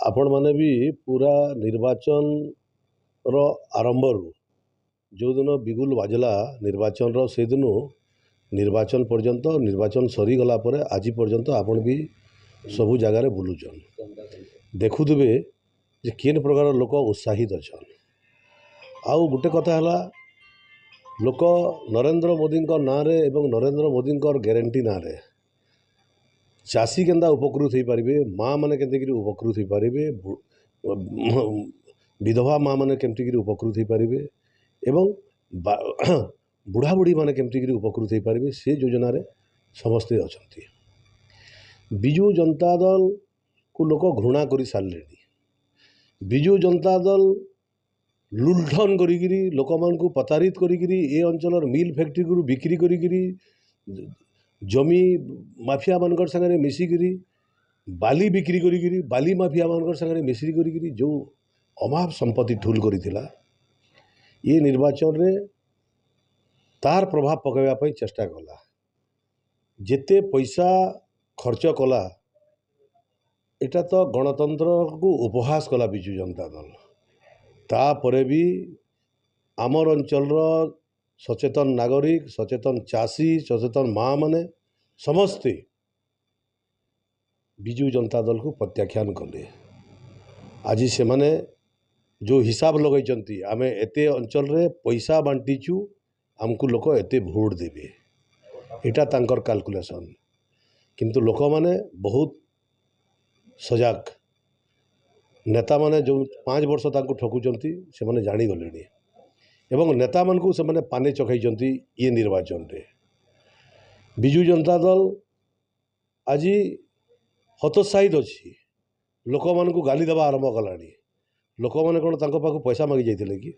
आपण मैंने भी पूरा निर्वाचन रो आरंभ जो दिन बिगुल बाजला निर्वाचन रो से दिन निर्वाचन पर्यंत निर्वाचन सरीगला आज पर्यंत आपण भी सबू जगार बुलूचन देखुवे जे केन प्रकार लोक उत्साहित अच्छा आउ गोटे कथा है लोक नरेंद्र मोदी ना रे एवं नरेंद्र मोदी ग्यारंटी ना रे चाषी केन्दा उपकृत हो पारे माँ मैंने के उपकृत हो पारे विधवा माँ मैंने केमती उपकृत हो पारे एवं बुढ़ा बुढ़ी मैंने केमती उपकृत हो पारे से योजना रे समस्ते अच्छा विजु जनता दल को लोक घृणा कर सारे विजु जनता दल लुंठन करी लोक मान प्रतारित करी ए अंचल मिल फैक्ट्री को बिक्री करी जमी माफिया मान सागर मिसिकी बाली बिक्री करी बाली माफिया मान सागर मिश्री करी जो अभाव संपत्ति ठुल करा ये निर्वाचन रे तार प्रभाव पकड़ापी चेष्टा कला जेते पैसा खर्च कला एटा तो गणतंत्र को उपहास कला विजु जनता दल तापरे भी आमर अंचल सचेतन नागरिक सचेतन चाषी सचेतन माँ माने समस्ते विजु जनता दल को प्रत्याख्यान कले आज से माने जो हिसाब लगे आमे एते अंचल रे पैसा बांटीचु आमको लोक एते भोट देवे एटा तांकर कैलकुलेशन किंतु लोक माने बहुत सजग नेता माने जो 5 वर्ष तांको ठकुचंती से माने जानी गलेनी एवं नेता मान को से पाने चखाई ये निर्वाचन रे विजु जनता दल आज हतोत्साहित अच्छी लोक मान को गाली देवा आरंभ कला लोक मैंने कौन तांको पाखु पैसा मागी जाते कि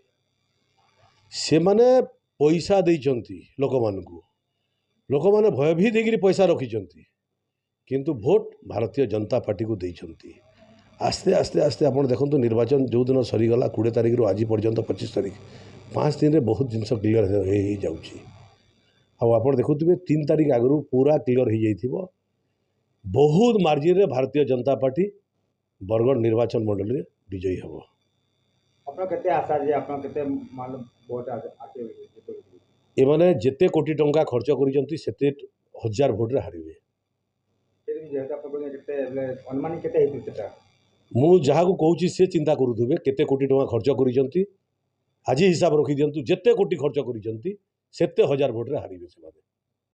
से माने पैसा देइचंती लोक मैंने भयभीत होकर पैसा रखिंट किंतु भोट भारतीय जनता पार्टी को देइचंती आस्ते आस्ते आस्ते आप देखो निर्वाचन जो दिन सरीगला 20 तारिख रू आज पर्यंत 25 तारिख 5 दिन में बहुत जिनस क्लीयर हो जाऊँगी आप देखुए 3 तारिख आगु पूरा क्लीयर हो जाइए बहुत मार्जिन रे भारतीय जनता पार्टी बरगढ़ निर्वाचन मंडल रे विजयी हम एमाने जेते कोटी टंका खर्च करिसंती सेते हजार भोट रे हारिबे मु जहाँ को कहूँ से चिंता करुवे केते कोटी टंका खर्च करिसंती आज हिसाब रखी दिंतु जेते कोटी खर्च करिसंती सेते हजार भोट रे हारिबे से